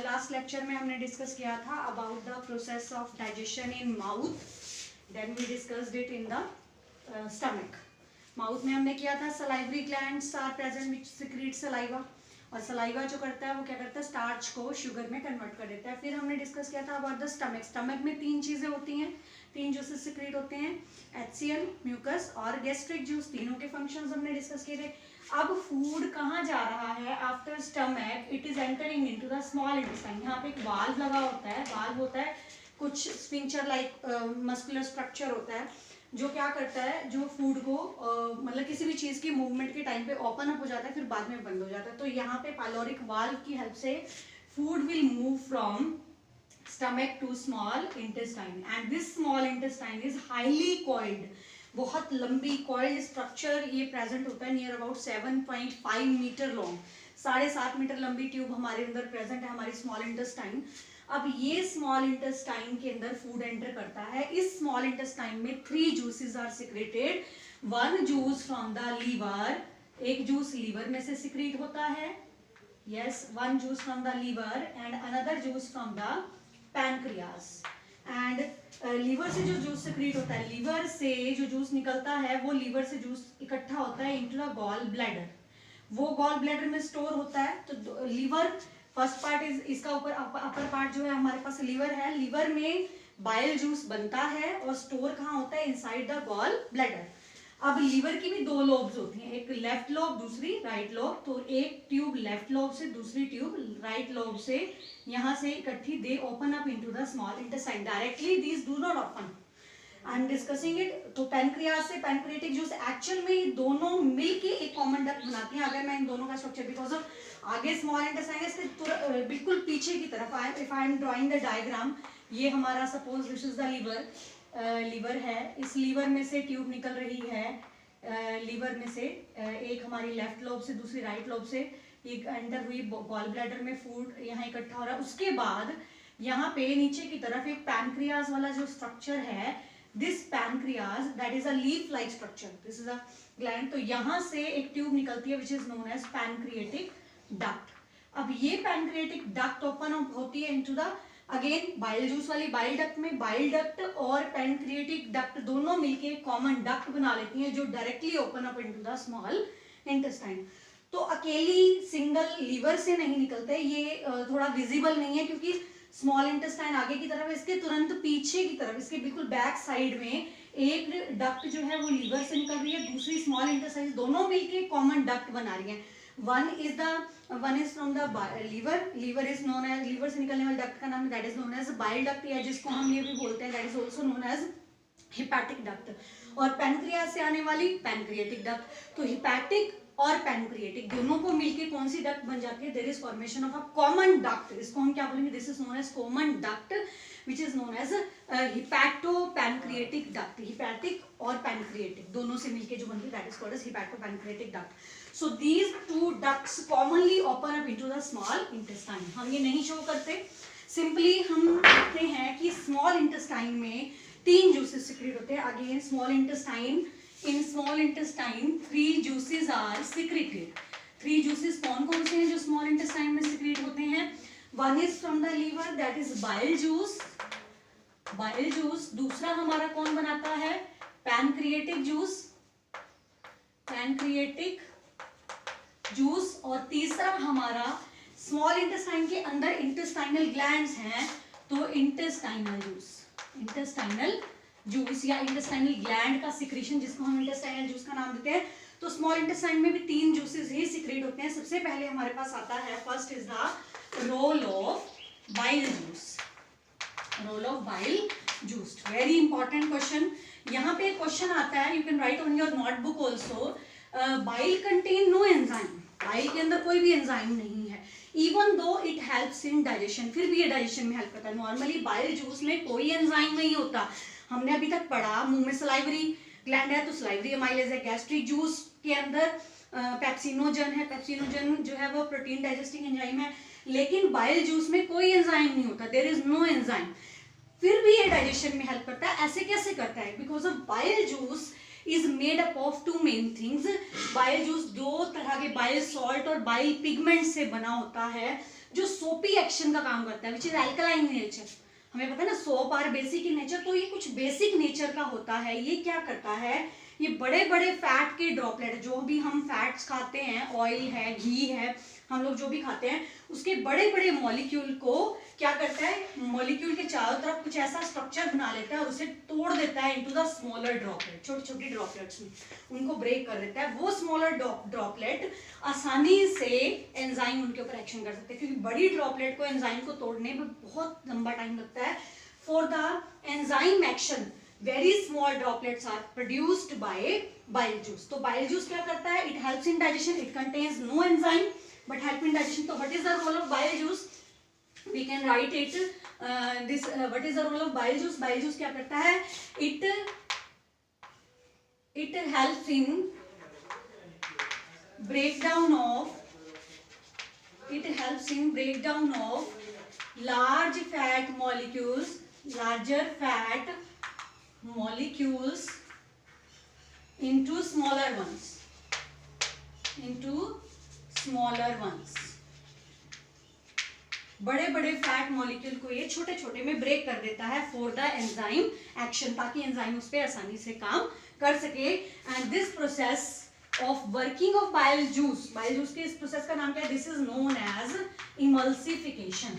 Last lecture में हमने discuss किया था about the process of digestion in mouth, then we discussed it in the stomach. Mouth में हमने किया था salivary glands are present which secrete saliva, और सलाइवा जो करता है वो क्या करता है, स्टार्च को शुगर में कन्वर्ट कर देता है। फिर हमने डिस्कस किया था अबाउट द स्टमक। स्टमक में तीन चीजें होती हैं, तीन जूसेस सिक्रीट होते हैं, HCl, म्यूकस और गैस्ट्रिक जूस। तीनों के फंक्शंस हमने डिस्कस किए थे। अब फूड कहाँ जा रहा है after stomach, it is entering into the small intestine. यहाँ पे एक वाल्व लगा होता है, वाल्व होता है कुछ स्फिंक्चर लाइक मस्कुलर स्ट्रक्चर होता है जो क्या करता है, जो फूड को मतलब किसी भी चीज की मूवमेंट के टाइम पे ओपन अप हो जाता है, फिर बाद में बंद हो जाता है। तो यहाँ पे पाइलोरिक वाल्व की हेल्प से food will move from stomach to small intestine and this small intestine is highly coiled, बहुत लंबी coiled structure ये present होता है near about 7.5 metre long, 7.5 metre लंबी ट्यूब हमारे अंदर प्रेजेंट है, हमारी स्मॉल इंटेस्टाइन। अब ये स्मॉल इंटेस्टाइन के अंदर फूड एंटर करता है। इस स्मॉल इंटेस्टाइन में 3 juices are secreted, 1 juice from the liver, एक जूस लीवर में से सिक्रीट होता है, yes 1 juice from the liver and another juice from the pancreas. And liver से जो जूस सिक्रीट होता है, लीवर से जो जूस निकलता है वो लीवर से जूस इकट्ठा होता है इनटू द गॉल ब्लैडर, वो गॉल ब्लैडर में स्टोर होता है। तो लीवर फर्स्ट पार्ट इज इसका ऊपर अपर पार्ट जो है हमारे पास लीवर है, लीवर में बाइल जूस बनता है और स्टोर कहाँ होता है, इनसाइड द गॉल ब्लैडर। अब लीवर की भी 2 लोब्स होती हैं, एक लेफ्ट लोब दूसरी राइट लोब। तो एक ट्यूब लेफ्ट लोब से, दूसरी ट्यूब राइट लोब से यहाँ से इकट्ठी दे open up into the small intestine directly, these do not open. I am discussing it. तो पैनक्रियास से पैनक्रियाटिक जूस एक्चुअल में ये दोनों मिलके एक कॉमन डक्ट बनाती हैं। अगर मैं इन दोनों का स्ट्रक्चर बिकॉज ऑफ आगे स्मॉल इंटेस्टाइन है इसके बिल्कुल पीछे की तरफ, if I am drawing the diagram, ये हमारा suppose this is the liver, liver है, इस लीवर में से ट्यूब निकल रही है, लीवर में से एक हमारी लेफ्ट लोब से दूसरी राइट लोब से एक एंटर हुई गॉल ब्लैडर में, फूड यहाँ इकट्ठा हो रहा है। उसके बाद यहाँ पे नीचे की तरफ एक पैनक्रियाज वाला जो स्ट्रक्चर है, this pancreas that is a leaf like structure, this is a gland. तो यहाँ से एक ट्यूब निकलती है which is known as pancreatic duct. अब ये पैनक्रिएटिक डक्ट ओपन होती है into the again bile juice वाली बाइल डक्ट में, बाइल डक्ट और पैनक्रिएटिक डक्ट दोनों मिलके कॉमन डक्ट बना लेती हैं जो directly open up into the small intestine. तो अकेली सिंगल लीवर से नहीं निकलते, ये थोड़ा विजिबल नहीं है क्योंकि स्मॉल इंटेस्टाइन आगे की तरफ है, इसके तुरंत पीछे की तरफ, इसके बिल्कुल बैक साइड में एक डक्ट जो है वो लीवर से निकल रही है, दूसरी स्मॉल इंटेस्टाइन, दोनों मिलके कॉमन डक्ट बना रही है। One is from the liver, liver is known as, liver से निकलने वाले डक्ट का नाम that is known as bile duct, या जिसको हम ये भी बोलते हैं that is also known as hepatic duct. और पैनक्रियाज से आने वाली पैनक्रिएटिक डक्ट। तो हिपैटिक और पैनक्रिएटिक दोनों को मिलके कौन सी डक्ट बन जाती है, there is formation of a common duct. इसको हम क्या बोलेंगे, this is known as common duct which is known as hepato pancreatic duct. Hepatic और पैनक्रिएटिक दोनों से मिलके जो बनती है that is called as hepato pancreatic duct. So these 2 ducts commonly open up into the small intestine. हम ये नहीं शो करते, सिंपली हम देखते हैं कि स्मॉल इंटेस्टाइन में 3 जूसेस सिक्रेट होते हैं। Again small intestine, in small intestine 3 juices are secreted। 3 juices कौन कौन से हैं जो small intestine में secrete होते हैं, 1 is from the liver that is bile juice, bile juice। दूसरा हमारा कौन बनाता है, pancreatic juice, pancreatic juice। और तीसरा हमारा small intestine के अंदर intestinal glands हैं तो intestinal juice, intestinal जूस या इंटेस्टाइनल ग्लैंड का सिक्रीशन जिसको हम इंटेस्टाइनल जूस का नाम देते हैं। तो स्मॉल इंटेस्टाइन में भी 3 जूसेस ही सिक्रेट होते हैं। सबसे पहले हमारे पास आता है, first is the role of bile juice, role of bile juice. Very important question, यहाँ पे क्वेश्चन आता है, you can write on your notebook also, bile contain no enzyme, bile के अंदर कोई भी एंजाइम नहीं है, even though it helps in digestion, फिर भी ये डाइजेशन में हेल्प करता है। नॉर्मली बाइल जूस में कोई एंजाइम नहीं होता, हमने अभी तक पढ़ा मुंह में सलाइवरी ग्लैंड है तो सलाइवरी अमाइलेज है, गैस्ट्रिक जूस के अंदर पेप्सिनोजन है, पेप्सिनोजन जो है वो प्रोटीन डाइजेस्टिंग एंजाइम है, लेकिन बाइल जूस में कोई एंजाइम नहीं होता, देयर इज नो एंजाइम, फिर भी ये डाइजेशन में हेल्प करता है। ऐसे कैसे करता है, because of bile juice is made up of two main things. Bile juice दो तरह के बाइल सॉल्ट और बाइल पिगमेंट से बना होता है जो सोपी एक्शन का काम करता है, विच इज एल्कलाइन नेचर। हमें पता है ना soap are basic in nature, तो ये कुछ बेसिक नेचर का होता है। ये क्या करता है, ये बड़े बड़े फैट के ड्रॉपलेट, जो भी हम फैट्स खाते हैं, ऑयल है, घी है, हम लोग जो भी खाते हैं, उसके बड़े बड़े मॉलिक्यूल को क्या करता है, मॉलिक्यूल के चारों तरफ कुछ ऐसा स्ट्रक्चर बना लेता है और उसे तोड़ देता है इनटू द स्मॉलर ड्रॉपलेट, छोटी छोटी ड्रॉपलेट्स में उनको ब्रेक कर देता है। वो स्मॉलर ड्रॉपलेट आसानी से एंजाइम उनके ऊपर एक्शन कर सकते हैं, क्योंकि बड़ी ड्रॉपलेट को एंजाइम को तोड़ने में बहुत लंबा टाइम लगता है। For the enzyme action very small droplets are produced by bile juice. तो bile juice क्या करता है, it helps in digestion, it contains no enzyme but help in digestion. तो what is the role of bile juice, we can write it what is the role of bile juice? Bile juice क्या करता है, it helps in breakdown of large fat molecules, larger fat molecules into smaller ones, बड़े बड़े fat molecule को ये छोटे छोटे में ब्रेक कर देता है फॉर द एंजाइम एक्शन, ताकि एंजाइम उस पर आसानी से काम कर सके। And this process of working of bile juice के इस प्रोसेस का नाम क्या है, this is known as emulsification.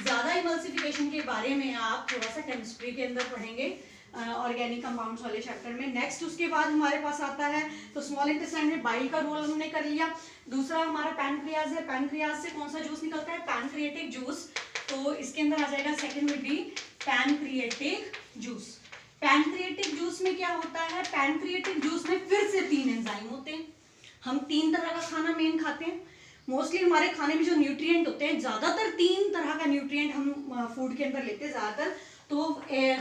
ज्यादा इमल्सिफिकेशन के बारे में आप थोड़ा सा केमिस्ट्री के अंदर पढ़ेंगे, ऑर्गेनिक कंपाउंड्स वाले चैप्टर में। नेक्स्ट उसके बाद हमारे पास आता है, तो स्मॉल इंटेस्टाइन में बाइल का रोल हमने कर लिया। दूसरा हमारा पैनक्रियाज है, पैनक्रियाज से कौन सा जूस निकलता है, पैनक्रिएटिक जूस। तो इसके अंदर आ जाएगा second will be pancreatic juice. Pancreatic juice में क्या होता है, पैनक्रिएटिक जूस में फिर से 3 एंजाइम होते हैं। हम 3 तरह का खाना मेन खाते हैं, मोस्टली हमारे खाने में जो न्यूट्रिएंट होते हैं, ज्यादातर 3 तरह का न्यूट्रिएंट हम फूड के अंदर लेते हैं ज्यादातर। तो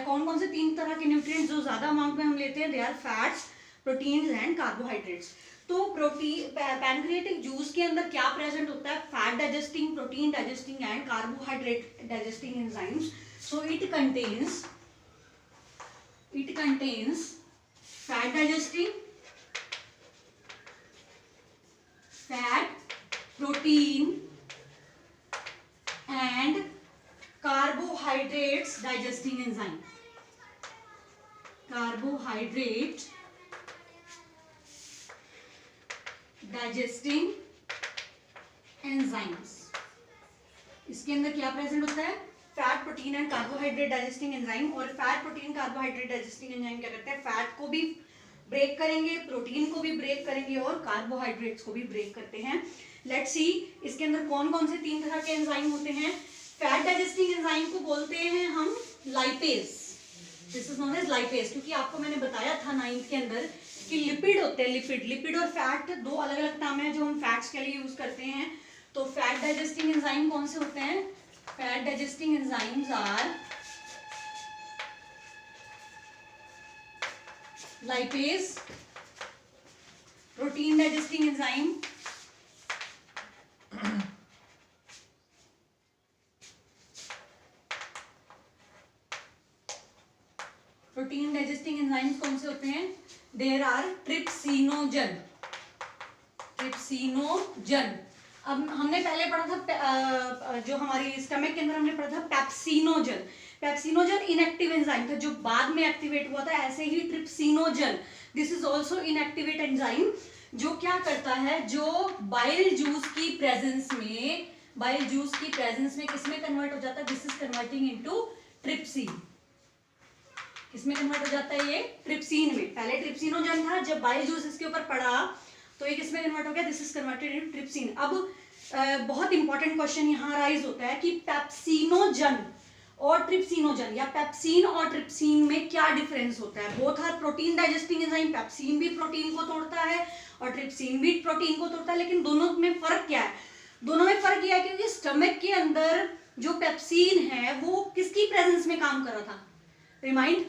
कौन कौन से 3 तरह के न्यूट्रिएंट्स जो ज्यादा अमाउंट में हम लेते हैं, they are fats, proteins and carbohydrates. तो पैनक्रिएटिक जूस के अंदर क्या प्रेजेंट होता है, fat digesting, protein digesting and carbohydrate digesting enzymes. So it contains fat digesting, fat, protein and carbohydrates digesting enzyme, carbohydrate digesting enzymes। इसके अंदर क्या present होता है, fat, protein and carbohydrate digesting enzyme. और fat, protein, carbohydrate digesting enzyme क्या करते हैं, fat को भी ब्रेक करेंगे, प्रोटीन को भी ब्रेक करेंगे और कार्बोहाइड्रेट्स को भी ब्रेक करते हैं। लेट्स सी इसके अंदर कौन कौन से 3 तरह के एंजाइम होते हैं। फैट डाइजेस्टिंग एंजाइम को बोलते हैं हम lipase, this is known as lipase, क्योंकि आपको मैंने बताया था 9th के अंदर कि लिपिड होते हैं, लिपिड और फैट 2 अलग अलग टर्म है जो हम फैट्स के लिए यूज करते हैं। तो फैट डाइजेस्टिंग एंजाइम कौन से होते हैं, fat digesting enzymes are lipase, protein digesting enzyme, protein digesting enzymes कौन से होते हैं, देयर आर ट्रिप्सिनोजन। अब हमने पहले पढ़ा था जो हमारी स्टमक के अंदर हमने पढ़ा था पेप्सिनोजन इनएक्टिव एंजाइम था जो बाद में एक्टिवेट हुआ था। ऐसे ही trypsinogen, this is also inactivate enzyme, जो क्या करता है, जो बाइल जूस की प्रेजेंस में किसमें कन्वर्ट हो जाता है, this is converting into trypsin. किसमें कन्वर्ट हो जाता है, ये ट्रिप्सिन में। पहले ट्रिप्सिनोजन था, जब बाइल जूस इसके ऊपर पड़ा तो ये किसमें कन्वर्ट हो गया, this is converted into trypsin. अब बहुत इंपॉर्टेंट क्वेश्चन यहाँ राइज होता है कि पेप्सिनोजन और ट्रिप्सिनोजन या पेप्सिन और ट्रिप्सिन में क्या डिफरेंस होता है। Both are protein digesting enzyme, pepsin भी प्रोटीन को तोड़ता है और ट्रिप्सिन भी प्रोटीन को तोड़ता है, लेकिन दोनों में फर्क क्या है, दोनों में फर्क यह है क्योंकि स्टमक के अंदर जो पेप्सिन है वो किसकी प्रेजेंस में काम कर रहा था, रिमाइंड,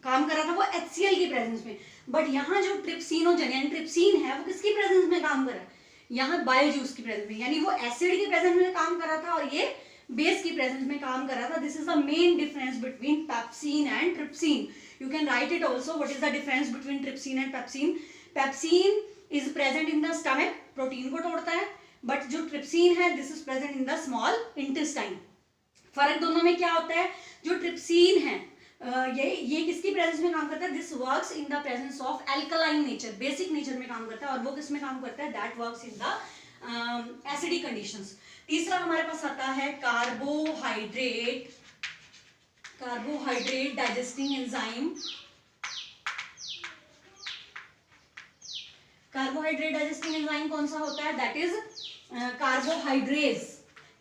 काम कर रहा था वो HCl की प्रेजेंस में। बट यहाँ जो ट्रिप्सिनोजन यानी ट्रिप्सिन है वो किसकी प्रेजेंस में काम कर रहा है, यहाँ बाइल जूस की प्रेजेंस में, यानी वो एसिड की प्रेजेंस में काम कर रहा था और ये बेस की प्रेजेंस में काम कर रहा था. This is the main difference between pepsin and trypsin. You can right it also. What is the difference between trypsin and pepsin? Pepsin is present in the stomach, protein को तोड़ता है, but जो trypsin है this is present in the small intestine. फर्क दोनों में क्या होता है? जो ट्रिप्सिन है ये किसकी प्रेजेंस में काम करता है? This works in the presence of alkaline nature, basic nature में काम करता है. और वो किस में काम करता है? That works in the acidic conditions. तीसरा हमारे पास आता है carbohydrate. Carbohydrate digesting enzyme. Carbohydrate digesting enzyme कौन सा होता है? That is carbohydrase.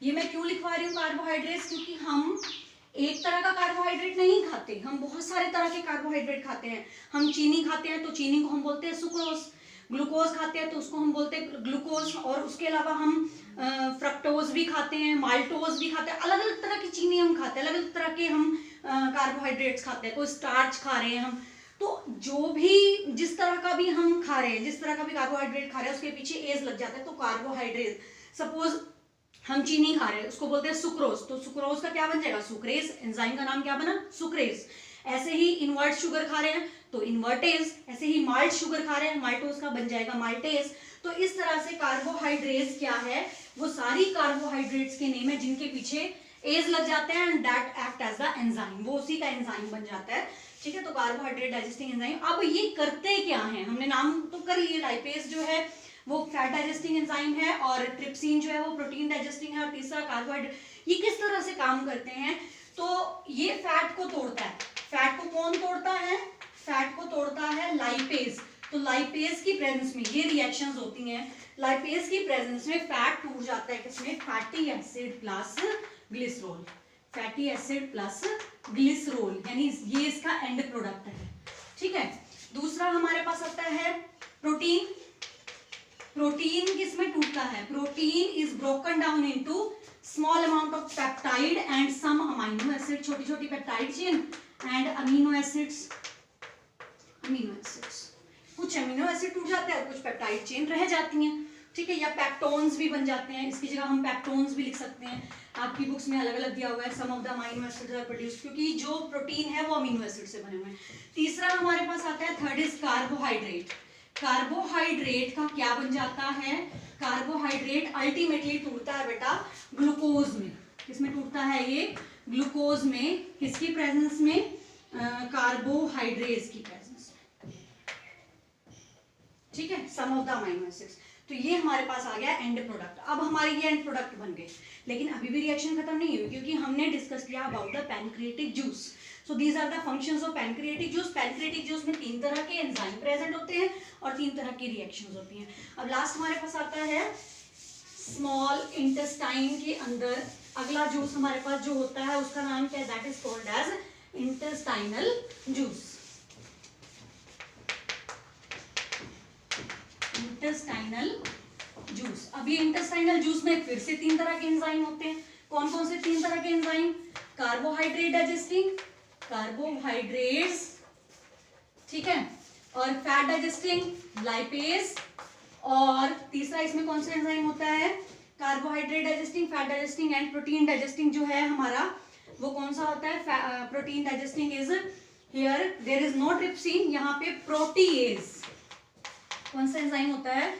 ये मैं क्यों लिखवा रही हूँ कार्बोहाइड्रेज? क्योंकि हम एक तरह का कार्बोहाइड्रेट नहीं खाते, हम बहुत सारे तरह के कार्बोहाइड्रेट खाते हैं. हम चीनी खाते हैं तो चीनी को हम बोलते हैं सुक्रोज. ग्लूकोज खाते हैं तो उसको हम बोलते हैं ग्लूकोज. और उसके अलावा हम फ्रक्टोज भी खाते हैं, माल्टोज भी खाते हैं. अलग अलग तरह की चीनी हम खाते हैं, अलग अलग तरह के हम कार्बोहाइड्रेट्स खाते हैं. कोई स्टार्च खा रहे हैं हम. तो जो भी जिस तरह का भी हम खा रहे हैं, जिस तरह का भी कार्बोहाइड्रेट खा रहे हैं, उसके पीछे एज लग जाता है. तो कार्बोहाइड्रेट, सपोज हम चीनी खा रहे हैं, उसको बोलते हैं सुक्रोज. तो सुक्रोज का क्या बन जाएगा? सुक्रेज. एंजाइम का नाम क्या बना? सुक्रेज. ऐसे ही इन्वर्ट शुगर खा रहे हैं तो इन्वर्टेज. ऐसे ही माल्ट शुगर खा रहे हैं, माल्टोज का बन जाएगा माल्टेज. तो इस तरह से कार्बोहाइड्रेट्स क्या है? वो सारी कार्बोहाइड्रेट्स के नेम है जिनके पीछे एज लग जाते हैं and that act as the enzyme. वो उसी का एंजाइम बन जाता है. ठीक है, तो कार्बोहाइड्रेट डाइजेस्टिंग एंजाइम. अब ये करते क्या है? हमने नाम तो कर लिए. लाइपेज जो है वो फैट डाइजेस्टिंग एंजाइम है, और ट्रिप्सिन जो है वो प्रोटीन डाइजेस्टिंग है, और तीसरा कार्बोहाइड्रेट. ये किस तरह से काम करते हैं? तो ये फैट को तोड़ता है. फैट को कौन तोड़ता है? फैट को तोड़ता है लाइपेज. तो लाइपेज की प्रेजेंस में ये रिएक्शंस होती हैं. लाइपेज की प्रेजेंस में फैट टूट जाता है. किसमें? Fatty acid plus glycerol. Fatty acid plus glycerol, यानी ये इसका एंड प्रोडक्ट है. ठीक है. दूसरा हमारे पास आता है प्रोटीन. प्रोटीन किसमें टूटता है? Protein is broken down into small amount of peptide and some amino acid. छोटी छोटी peptide chain and amino acids. कुछ अमीनो एसिड टूट जाते हैं, कुछ पेप्टाइड चेन रह जाती हैं. ठीक है, या पेप्टोन्स भी बन जाते हैं. इसकी जगह हम पेप्टोन्स भी लिख सकते हैं. आपकी बुक्स में अलग अलग दिया हुआ है. Some of the amino acids are produced, क्योंकि जो प्रोटीन है वो अमीनो एसिड से बने हुए हैं. तीसरा हमारे पास आता है, थर्ड इज कार्बोहाइड्रेट. कार्बोहाइड्रेट का क्या बन जाता है? कार्बोहाइड्रेट अल्टीमेटली टूटता है बेटा ग्लूकोज में. किसमें टूटता है ये? ग्लूकोज में. किसकी प्रेजेंस में? कार्बोहाइड्रेट्स की प्रेजेंस में. ठीक है, some of the amino acids. तो ये हमारे पास आ गया एंड प्रोडक्ट. अब हमारे ये एंड प्रोडक्ट बन गए, लेकिन अभी भी रिएक्शन खत्म नहीं हुई, क्योंकि हमने डिस्कस किया about the pancreatic juice. So these are the functions of pancreatic juice. Pancreatic juice में 3 तरह के एंजाइम प्रेजेंट होते हैं और 3 तरह की रिएक्शंस होती हैं. अब लास्ट हमारे पास आता है स्मॉल इंटेस्टाइन के अंदर अगला जूस हमारे पास जो होता है उसका नाम क्या है? That is called as intestinal juice. Intestinal juice. अभी इंटेस्टाइनल जूस में फिर से 3 तरह के एंजाइम होते हैं. कौन कौन से 3 तरह के एंजाइम? कार्बोहाइड्रेट डाइजेस्टिंग, कार्बोहाइड्रेट्स, ठीक है, और फैट डाइजेस्टिंग लाइपेज, और तीसरा इसमें कौन सा एंजाइम होता है? Carbohydrate digesting, fat digesting and protein digesting. जो है हमारा वो कौन सा होता है? Protein digesting is here there is no trypsin. यहाँ पे प्रोटीएज. कौन सा एंजाइम होता है?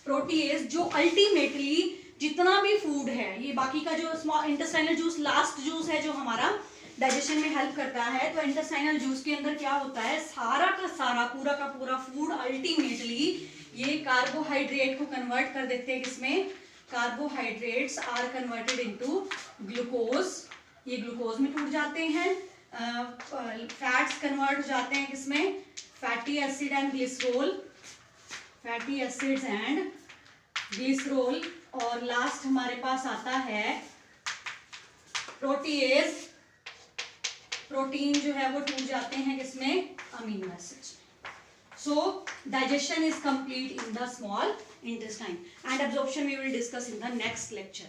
प्रोटीएज, जो अल्टीमेटली जितना भी फूड है, ये बाकी का जो small intestinal juice last juice है जो हमारा डाइजेशन में हेल्प करता है, तो इंटेस्टाइनल जूस के अंदर क्या होता है? सारा का सारा पूरा का पूरा फूड अल्टीमेटली ये कार्बोहाइड्रेट को कन्वर्ट कर देते हैं. किसमें? Carbohydrates are converted into glucose. ये ग्लूकोज में टूट जाते हैं. फैट्स कन्वर्ट हो जाते हैं किसमें? Fatty acid and glycerol. Fatty acids and glycerol. और लास्ट हमारे पास आता है प्रोटीएज. प्रोटीन जो है वो टूट जाते हैं किसमें? Amino acids. So digestion is complete in the small intestine and absorption we will discuss in the next lecture.